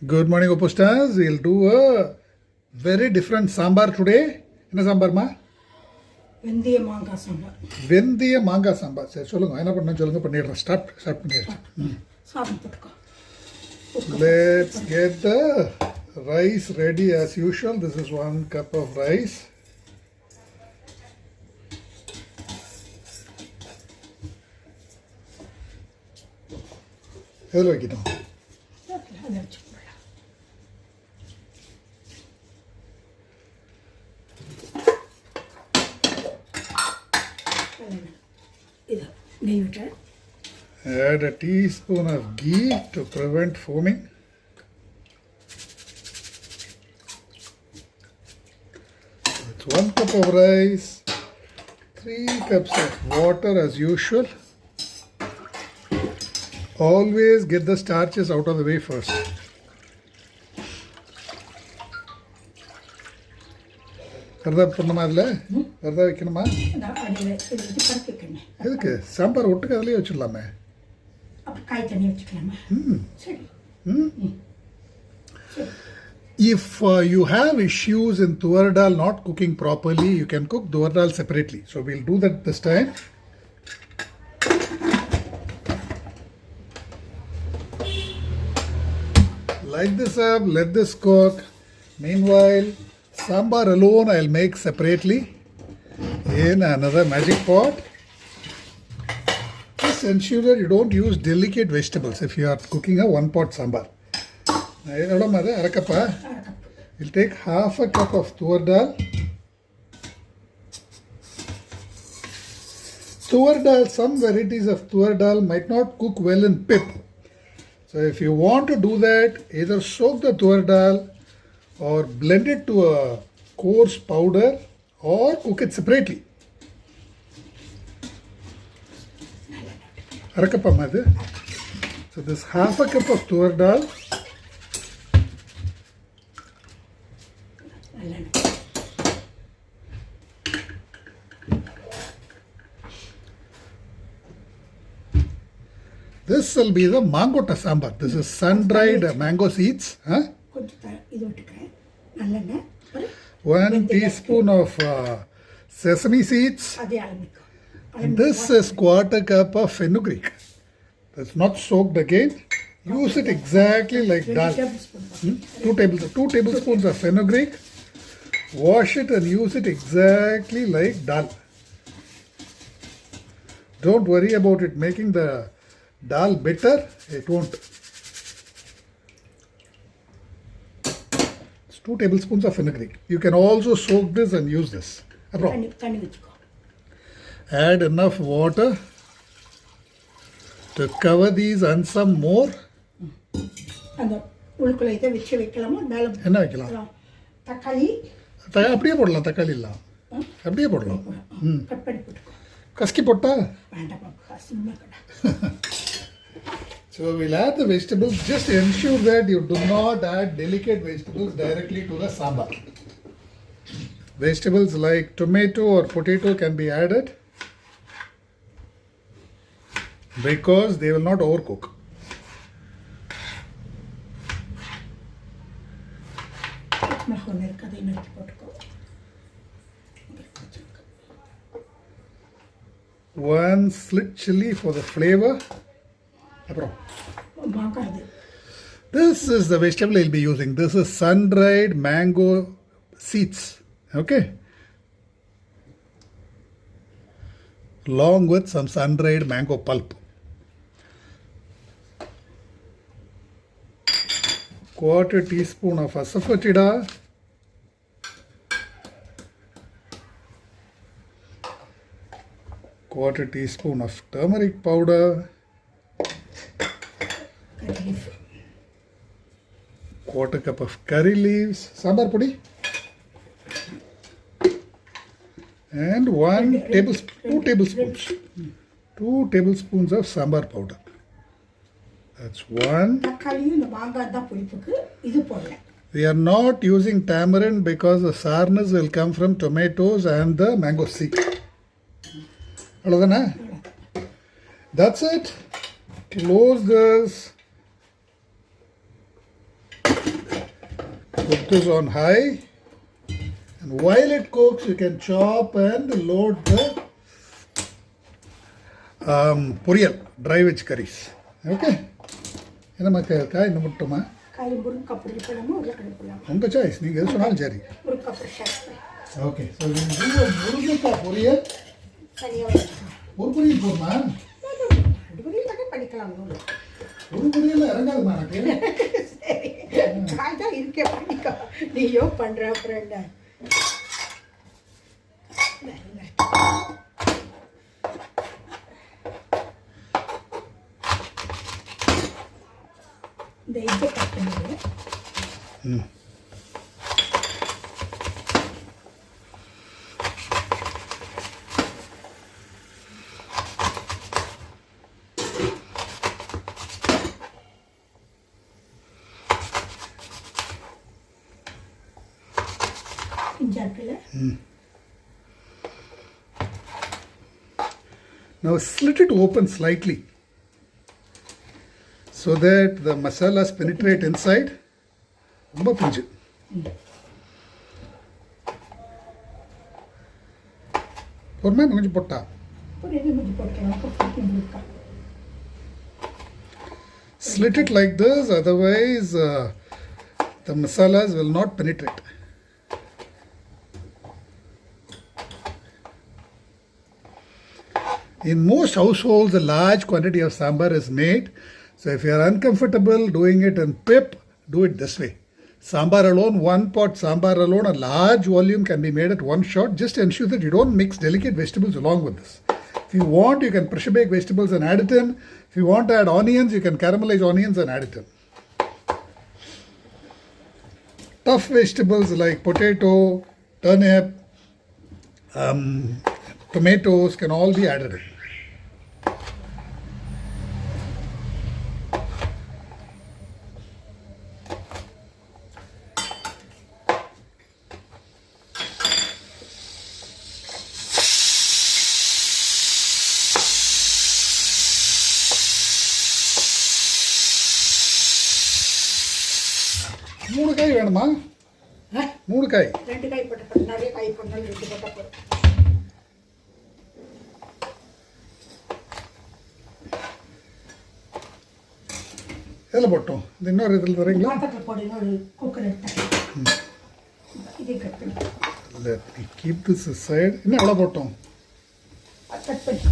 Good morning, OPOS stars. We'll do a very different sambar today. What sambar, ma? Vendiya manga sambar. Vendiya manga sambar. Sir, solunga. Enna panna solunga pannira. Start pannira. Let's get the rice ready as usual. This is 1 cup of rice. Hello, Gita. Add a teaspoon of ghee to prevent foaming. It's 1 cup of rice, 3 cups of water as usual. Always get the starches out of the way first. Karda pannama adla? Karda வைக்கணுமா? எதுக்கு சாம்பார் ஒட்டுக்கு அதுலயே வச்சிடலாமே. அப்ப காய் தண்ணி வச்சுக்கலாமா? சரி. If you have issues in tuvar dal not cooking properly, you can cook tuvar dal separately. So we'll do that this time. Light this up, let this cook. Meanwhile, sambar alone I'll make separately in another magic pot. Just ensure that you don't use delicate vegetables if you are cooking a 1-pot sambar. We'll take half a cup of tuvar dal. Tuvar dal, some varieties of tuvar dal might not cook well in pip. So if you want to do that, either soak the tuvar dal or blend it to a coarse powder or cook it separately. So this half a cup of tuvar dal. This will be the mango sambar. This is sun-dried mango seeds. 1 teaspoon of sesame seeds. And this is 1/4 cup of fenugreek. That's not soaked again. Use it exactly like dal. 2 tablespoons of fenugreek. Wash it and use it exactly like dal. Don't worry about it making the dal bitter. It won't. It's 2 tablespoons of fenugreek. You can also soak this and use this. Add enough water to cover these and some more. என்ன வைக்கலாம்? அப்படியே போடலாம். தக்காளி இல்லை, அப்படியே போடலாம். கஸ்கி போட்டா. So we'll add the vegetables. Just ensure that you do not add delicate vegetables directly to the sambar. Vegetables like tomato or potato can be added because they will not overcook. One slit chili for the flavor. This is the vegetable I'll be using. This is sun-dried mango seeds. Okay. Along with some sun-dried mango pulp. 1/4 teaspoon of asafoetida. 1/4 teaspoon of turmeric powder. 1/4 cup of curry leaves, sambar podi, and 2 tablespoons of sambar powder. That's 1. We are not using tamarind because the sourness will come from tomatoes and the mango seed. That's it. Close this. Put this on high. And while it cooks, you can chop and load the poriyal, dry veg curries. Okay? என்னம்மா காய் இன்னும் முட்டுமா காய் முருங்கக்காய் பொரியல் பண்ணாமல் உருளைக்கிழங்கு போடலாம். உங்கள் சாய்ஸ் நீங்கள் எது சொன்னாலும் சரி. முருங்கக்காய் பொரியல். ஓகே ஸோ முருங்கைக்காய் பொரியல் சரியாக ஒரு பொரியல் போடுமா? ரெண்டு பொரியல் தானே பண்ணிக்கலாம். ஒரு பொரியல் இறங்காதுமா எனக்கு. சரி காய் தான் இருக்கே பண்ணிக்கோ. நீயோ பண்ணுற அப்புறம் என்ன இந்த இதை கட் பண்ணிடுங்க. இஞ்சி இருக்குல்ல. Now slit it open slightly so that the masalas penetrate inside. ரொம்ப பிஞ்சு. பொறுமை கொஞ்சம் போட்டா. Slit it like this, otherwise the masalas will not penetrate. In most households, a large quantity of sambar is made. So if you are uncomfortable doing it in pip, do it this way. Sambar alone, one pot sambar alone, a large volume can be made at one shot. Just ensure that you don't mix delicate vegetables along with this. If you want, you can pressure bake vegetables and add it in. If you want to add onions, you can caramelize onions and add it in. Tough vegetables like potato, turnip, tomatoes can all be added in. மூணு காய் வேணுமா? மூணு காய். ரெண்டு காய் போட்டு நிறைய காய் போட்டாலும் ரெண்டு போட்டால் போதும். எதில் போட்டோம்? இது இன்னொரு இதில் தரீங்களா? பாத்திரத்தில் போடு. இன்னொரு குக்கர் எடுத்தேன். இதை கட் பண்ணி. Let me keep this aside. இன்னும் எவ்வளோ போட்டோம்? கட் பண்ணி.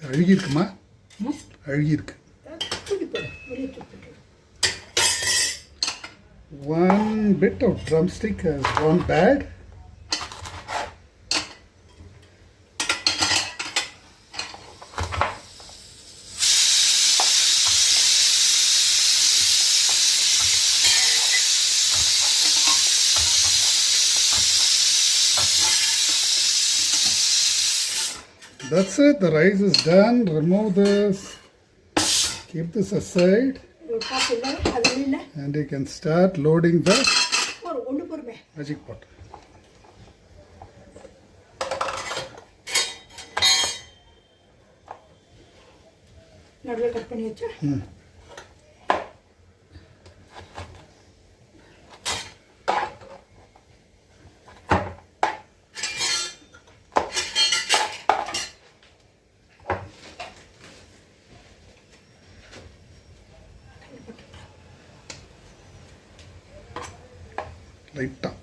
அழுகி இருக்குமா? அழுகி இருக்கு. One bit of drumstick has gone bad. That's it, the rice is done. Remove this, keep this aside, and you can start loading the magic pot. Cut பண்ணி வச்சா லைட்டாக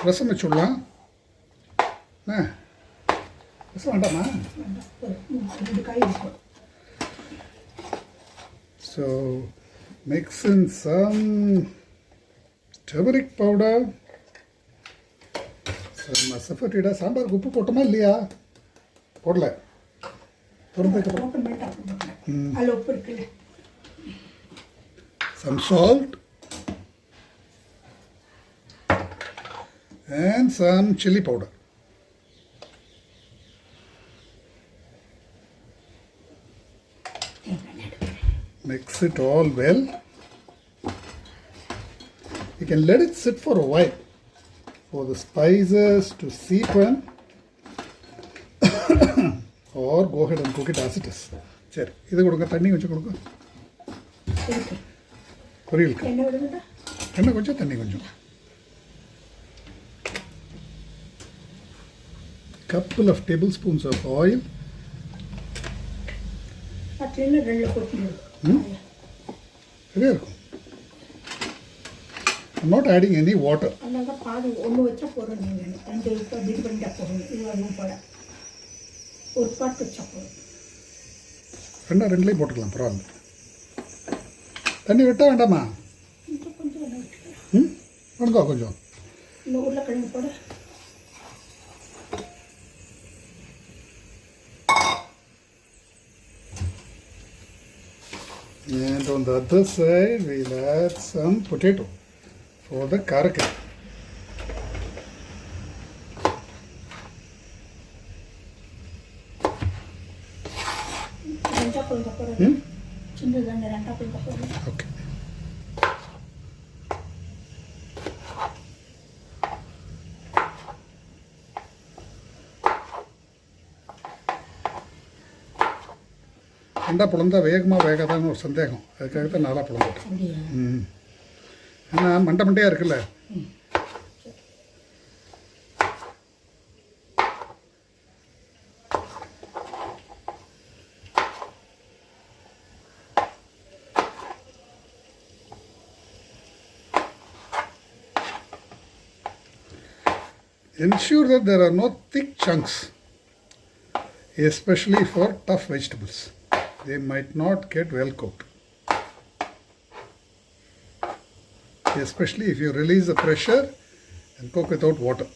ரசம் வச்சுடலாம். ரசம் வேண்டாமா? So mix in some turmeric powder, saffordida sambar உப்பு போட்டோமா இல்லையா? போடல. Open பண்ணிட்டு அதில் உப்பு இருக்குல்ல. Some salt and some chili powder. Mix it all well. You can let it sit for a while for the spices to seep in or go ahead and cook it as it is. சரி இது கொடுங்க, தண்ணி கொஞ்சம் கொடுங்க. பொரியலுக்கு எண்ணெய் கொஞ்சம், தண்ணி கொஞ்சம். Couple of tablespoons of oil. சரியா இருக்கும். I'm not adding any water. பாதி ஒன்று வச்சா போகிறோம். நீங்கள் 2 இது பண்ணிட்டா போகிறோம். இது அதுவும் போல ஒரு பாட்டு வச்சா போகிறோம். ரெண்டுலேயும் போட்டுக்கலாம், பரவாயில்ல. தண்ணி விட்டா வேண்டாமா? கொஞ்சம் விட்டுக்கலாம். வேணுக்கா கொஞ்சம். இன்னும் உருளைக்கிழங்கு போட. And on the other side, we'll add some potato for the kaara. Okay. ரெண்டா பிளந்தா வேகாதான்னு ஒரு சந்தேகம், அதுக்காக தான் நாளாக பிளந்துட்டேன். ஏன்னா மண்டையாக இருக்குல்ல. Ensure that there are no thick chunks, especially for tough vegetables. They might not get well cooked. Especially if you release the pressure and cook without water.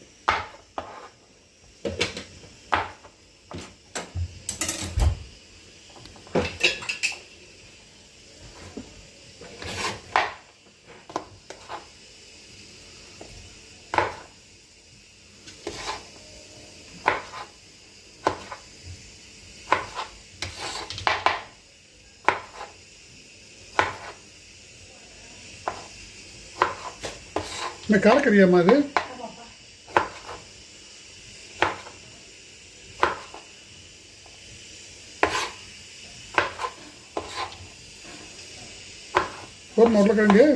मैं कारा करिया मादे और मोटला करेंगे.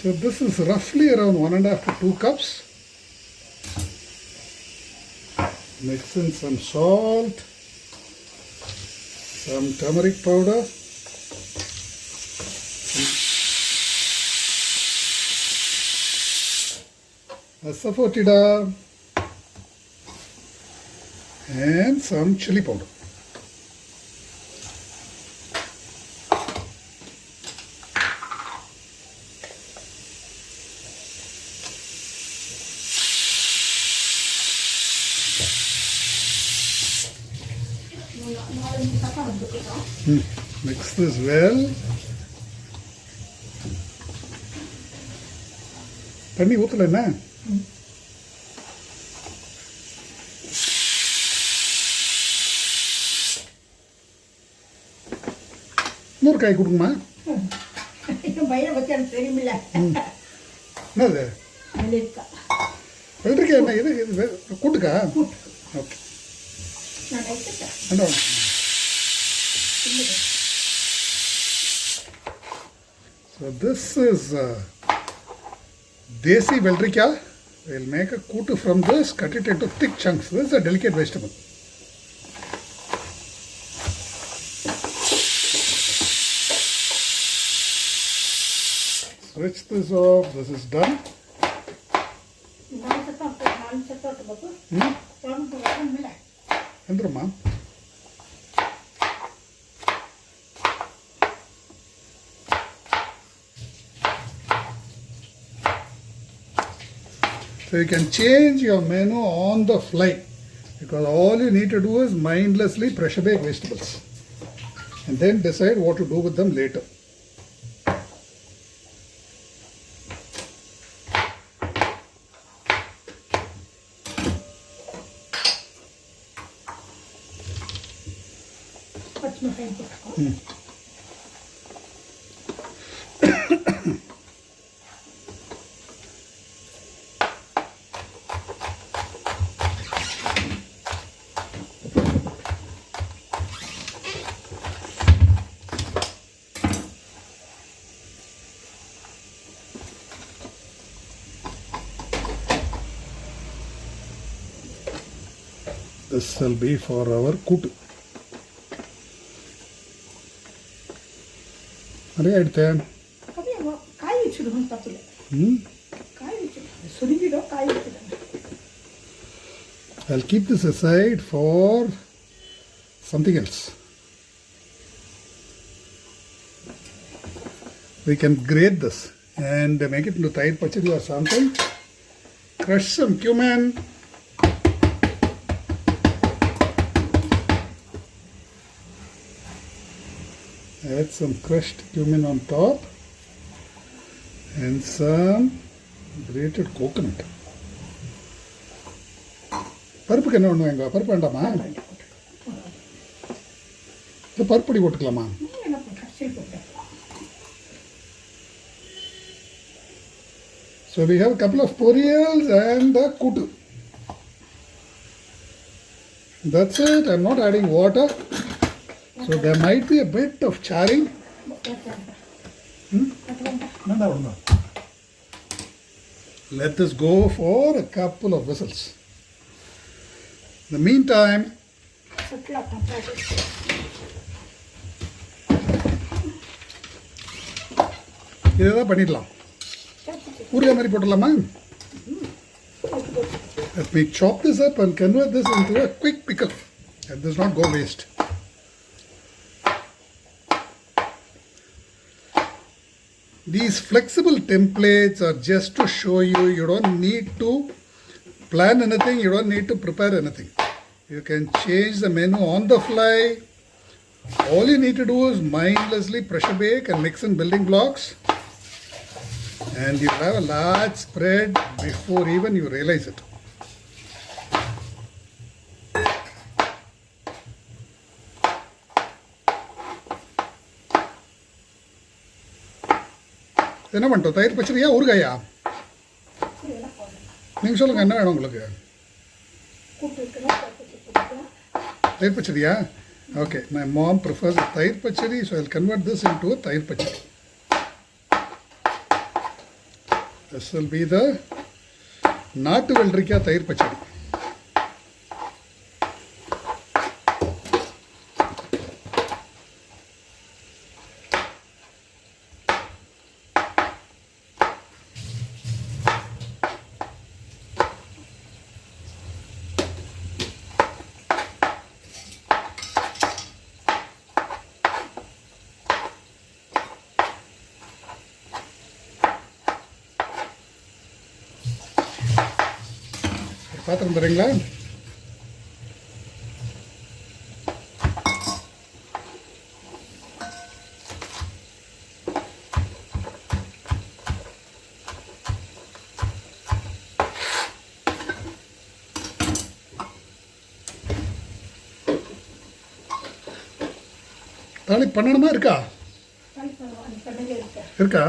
So this is roughly around 1.5 to 2 cups. Mix in some salt, some turmeric powder, saffordida, and some chili powder. Mix this well. தண்ணி ஊற்றல என்ன? இன்னொரு காய் கொடுக்குமா? பயிரை வச்சு எனக்கு தெரியுமில்ல. என்னது வெள்ளரிக்காய்? என்ன இது இது கூட்டுக்கா? Okay. So this is desi Velliri. We'll make a kootu from this, cut it into thick chunks. This is a delicate vegetable. Switch this off. This is done. Endruma. So you can change your menu on the fly because all you need to do is mindlessly pressure bake vegetables and then decide what to do with them later. This will be for our kootu. Are you there? I'll keep this aside for something else. We can grate this and make it into Thayir pachadi or something. Crush some cumin. Add some crushed cumin on top and some grated coconut. பருப்புக்கு என்ன பண்ணுவாங்க? பருப்பு வேண்டாமா? இந்த பருப்பொடி போட்டுக்கலாமா? So we have a couple of poriyals and the kootu. That's it. I'm not adding water. So there might be a bit of charring. Let this go for a couple of whistles. In the meantime, இதெல்லாம் பண்ணிடலாம். ஊறுகாய் மாதிரி போட்டுடலாமா? Let me chop this up and convert this into a quick pickle. Let this not go waste. These flexible templates are just to show you don't need to plan anything, you don't need to prepare anything. You can change the menu on the fly. All you need to do is mindlessly pressure bake and mix in building blocks. And you have a large spread before even you realize it. என்ன பண்ணிட்டோம்? தயிர் பச்சடியா ஊறுகாயா? நீங்கள் சொல்லுங்கள், என்ன வேணும் உங்களுக்கு? தயிர் பச்சடியா? Okay, my mom prefers a Thayir pachadi, so I'll convert this into a Thayir pachadi. This will be the நாட்டு வெள்ளரிக்காய் தயிர் பச்சடி. பாத்திரம் தரீங்களா? தாளி பண்ணணுமா இருக்கா? இருக்கா?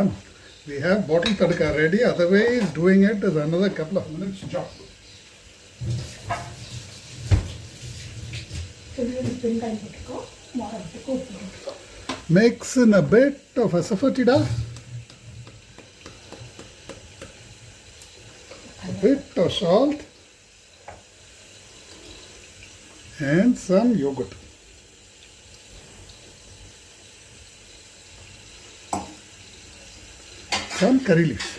We have bottle tadka ready, otherwise doing it is another couple of minutes job. Mix in a bit of asafoetida, a bit of salt and some yogurt. Some curry leaves.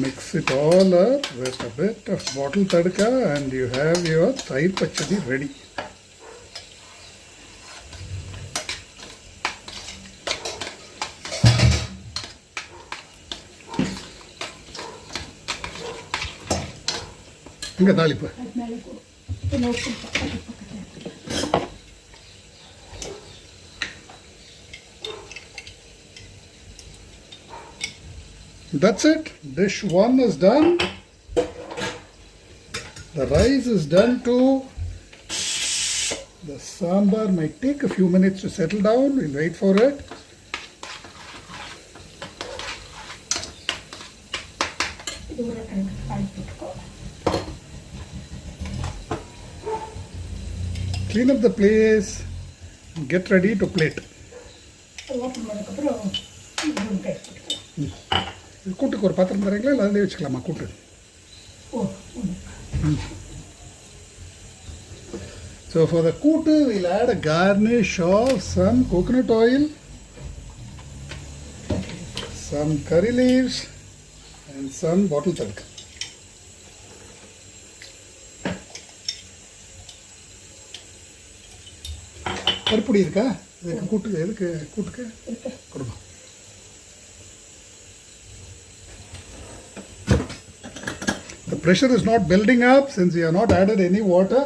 Mix it all up with a bit of bottle tadka and you have your Thayir pachadi ready. இங்கே தாளிப்பு. அது மேலே போடும். இப்போ உப்பு பக்கத்தில் That's it. Dish 1 is done. The rice is done too. The sambar might take a few minutes to settle down. We'll wait for it. Clean up the place and get ready to plate. Open பண்ணதுக்கப்புறம் முருங்கைக்காய் போட்டுக்கலாம். கூட்டுக்கு ஒரு பாத்திரம் தரீங்களா இல்லை அதிலே வச்சுக்கலாமா கூட்டு? ஓ So for the kootu, we'll add a garnish of some coconut oil, some curry leaves, and some bottle chalk. பருப்புடி இருக்கா? இதுக்கு கூட்டு எதுக்கு கூட்டுக்கு கொடுமா. The pressure is not building up since we have not added any water.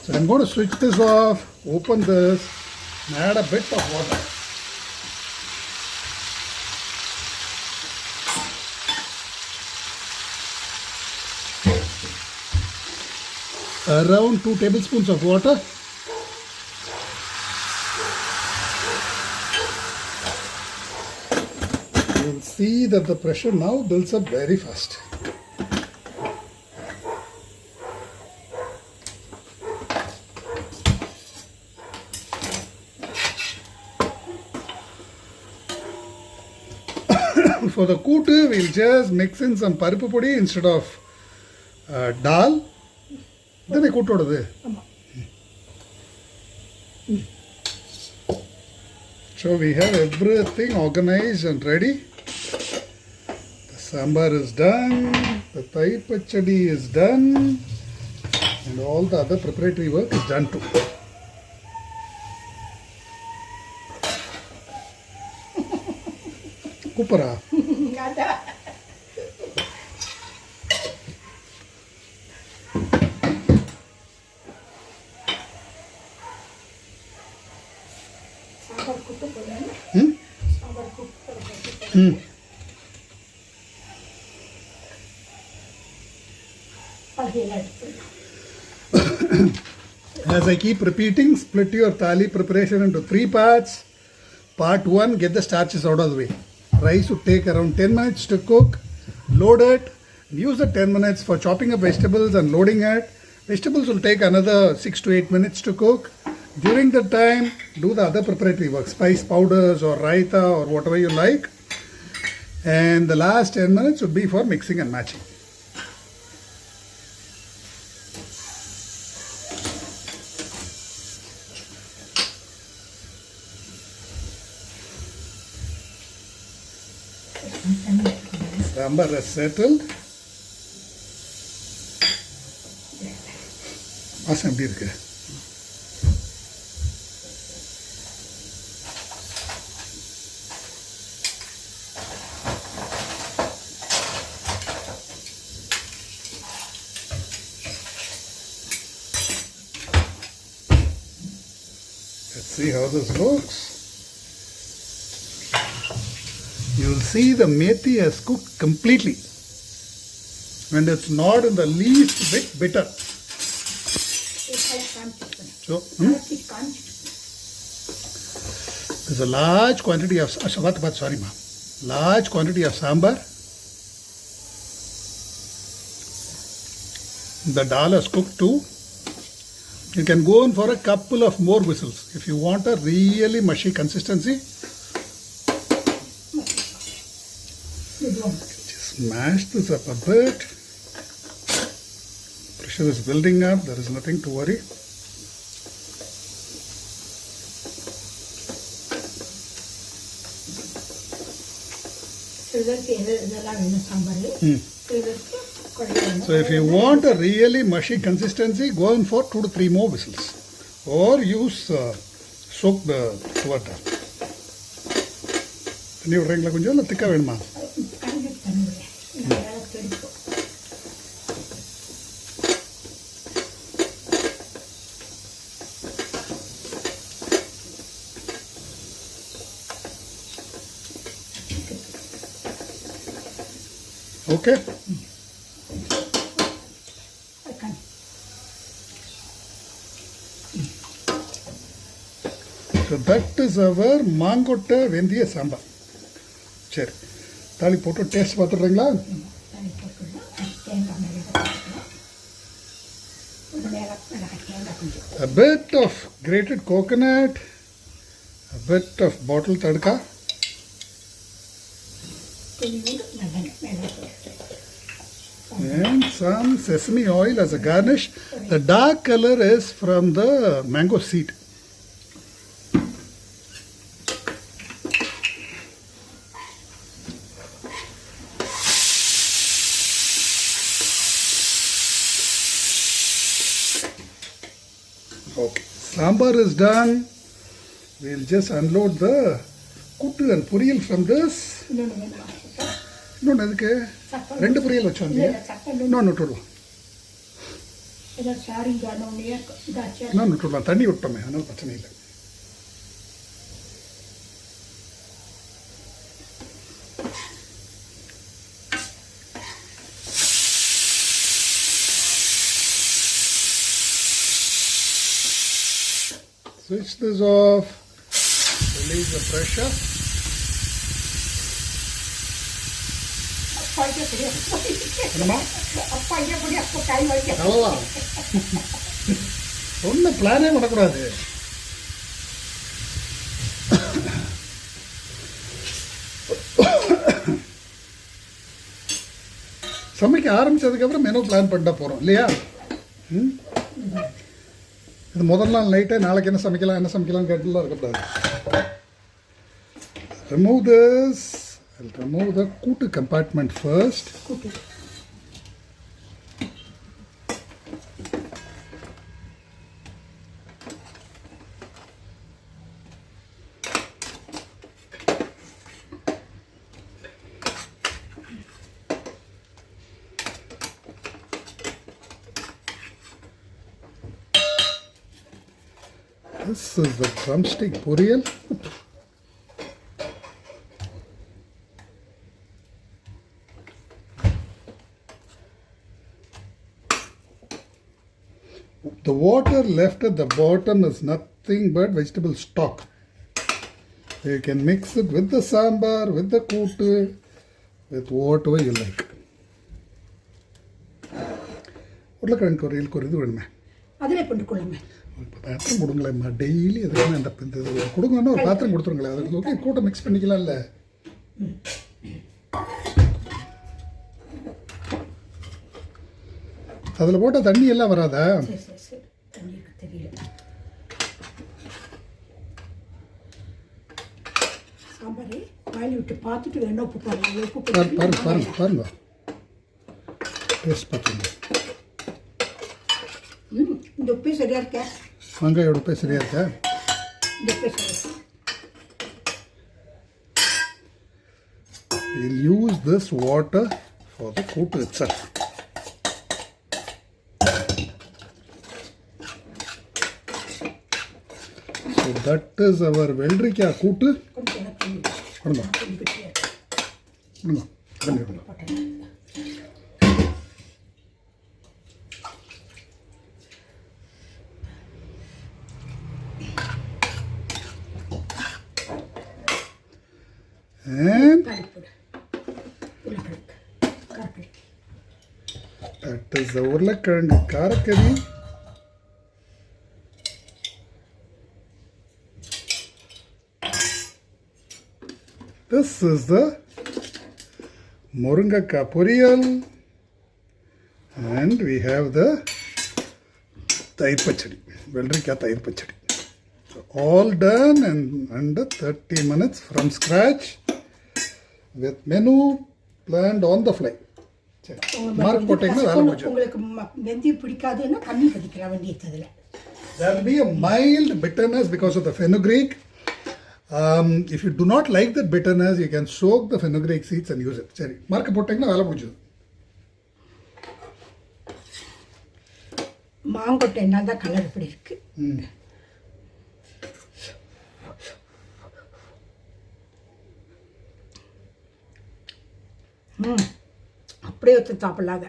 So I'm going to switch this off, open this, and add a bit of water. Around 2 tablespoons of water. You'll see that the pressure now builds up very fast. For the kootu, we'll just mix in some பருப்பு பொடி instead of dal. Then I கூட்டோடது. So we have everything organized and ready. The sambar is done. The Thayir pachadi is done. And all the other preparatory work is done too. Kupara. Sambar கூட்டு போடணும். சாம்பார் கூட்டு பழையெல்லாம் எடுத்துடலாம். As I keep repeating, split your thali preparation into 3 parts. Part 1, get the starches out of the way. Rice would take around 10 minutes to cook. Load it. Use the 10 minutes for chopping up vegetables and loading it. Vegetables will take another 6 to 8 minutes to cook. During the time, do the other preparatory work, spice powders or raita or whatever you like. And the last 10 minutes would be for mixing and matching. Sambar is settled. வாசம் எப்படி இருக்கு? Let's see how this looks. You'll see the methi has cooked completely and it's not in the least bit bitter. So, there's a large quantity of large quantity of sambar. The dal is cooked too. You can go in for a couple of more whistles if you want a really mushy consistency. Just mash this up a bit. Pressure is building up. There is nothing to worry. So if you want a really mushy consistency, go in for 2 to 3 more whistles or use soak the water. தண்ணி விட்றீங்களா கொஞ்சம் இல்லை திக்காக வேணுமா? Okay? So that is our Mangotta Vendiya sambar. சரி தாலி போட்டு taste பார்த்துடுறீங்களா? A bit of grated coconut, a bit of bottle tadka, and some sesame oil as a garnish. The dark color is from the mango seed. Okay, sambar is done. We'll just unload the kootu and poriyal from this. இன்னொன்று எதுக்கு ரெண்டு பொரியல் வச்சோம் இல்லையா? இன்னொன்று விட்டுடலாம், இன்னொன்று விட்டுடலாம், தண்ணி விட்டோமே, அதனால பிரச்சனை இல்லை. Switch this off, release the pressure. என்னம்மா அவ்வளோதான், ஒன்றும் பிளானே பண்ணக்கூடாது. சமைக்க ஆரம்பித்ததுக்கப்புறம் மெனு பிளான் பண்ணிட்டா போகிறோம் இல்லையா? இது முதல் நாள் நைட்டே நாளைக்கு என்ன சமைக்கலாம் கேட்டுலாம் இருக்கக்கூடாது. Remove this. I'll remove the kootu compartment first. This is the drumstick poriyal. The water left at the bottom is nothing but vegetable stock. You can mix it with the sambar, with the kootu, with whatever you like. உருளைக்கிழங்கு பொரியல் இது வேணுமே, அதில் பண்ணிக்கொள்ளுமே. இப்போ பாத்திரம் கொடுங்களேம்மா, daily எதுக்குமே இந்த இது கொடுங்கன்னா ஒரு பாத்திரம் கொடுத்துருங்களேன், அதுக்கு ஓகே கூட்டை மிக்ஸ் பண்ணிக்கலாம்ல. அதில் போட்டால் தண்ணி எல்லாம் வராதா? பாருங்க டேஸ்ட் பார்த்துங்க. இந்த உப்பு சரியா இருக்கா? வெங்காயோட உப்பு சரியா இருக்கா? We'll use this water for the kootu itself. So that is our Velliri kootu. And that is the Urulai kaara kari. This is the Murungakka poriyal, and we have the Thayir pachadi, Velliri Thayir pachadi. So all done and under 30 minutes from scratch with menu planned on the fly. Mark போட்டீங்கன்னா வேலை முடிஞ்சு. உங்களுக்கு வெந்தயம் பிடிக்காதுன்னா கம்மி பண்ணிக்கலாம் வேண்டியதுல. There will be a mild bitterness because of the fenugreek. If you do not like that bitterness, you can soak the fenugreek seeds and use it. சரி, mark போட்டீங்கன்னா வேலை முடிஞ்சது. மாங்கொட்டை என்னதான் கலர் இப்படி இருக்கு. அப்படியே வச்சு சாப்பிட்லாங்க.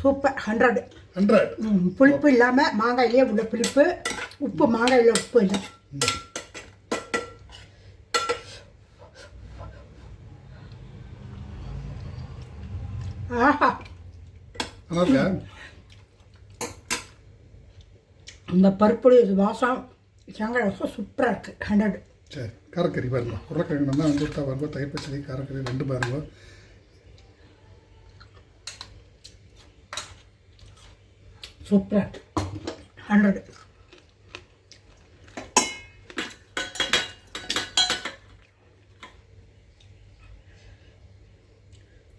சூப்பர் 100. 100. புளிப்பு இல்லாமல் மாங்காயிலே உள்ள புளிப்பு, உப்பு மாங்காயில் உப்பு இல்லை. ஆஹா, நல்லா இந்த பருப்புடைய வாசம் தேங்காய் வாசம் சூப்பராக இருக்குது. 100. சரி, காரக்கறி பாருங்க. உருளைக்கிழங்கு நல்லா வந்துட்டா பாருங்க. தயிர் பச்சடி, காரக்கறி 2 பாருங்க. சூப்பராக 100.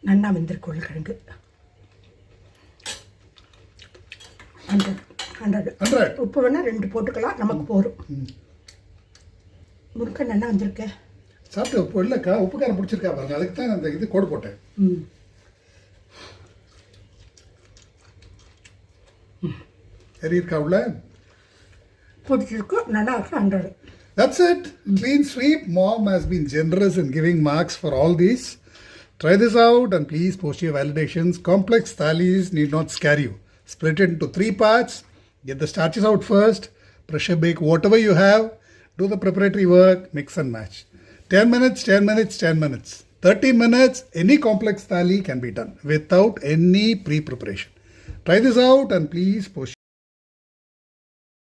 நல்லா வெந்திருக்கு உருளைக்கிழங்கு. 100. உப்பு வேணால் 2 போட்டுக்கலாம், நமக்கு போரும். முறுக்க நல்லா வந்திருக்கு. சாப்பிட்டு உப்பு இல்லைக்கா, உப்பு காரம் பிடிச்சிருக்கா பாருங்க. அதுக்கு தான் அந்த இது கோடு போட்டேன். சரி இருக்கா உள்ள பிடிச்சிருக்கு, நல்லா இருக்கு. 100. That's it. Clean sweep. Mom has been generous in giving marks for all these. Try this out and please post your validations. Complex thalis need not scare you. Split it into 3 parts. Get the starches out first. Pressure bake whatever you have. Do the preparatory work. Mix and match. 10 minutes, 10 minutes, 10 minutes. 30 minutes. Any complex thali can be done without any pre-preparation. Try this out and please post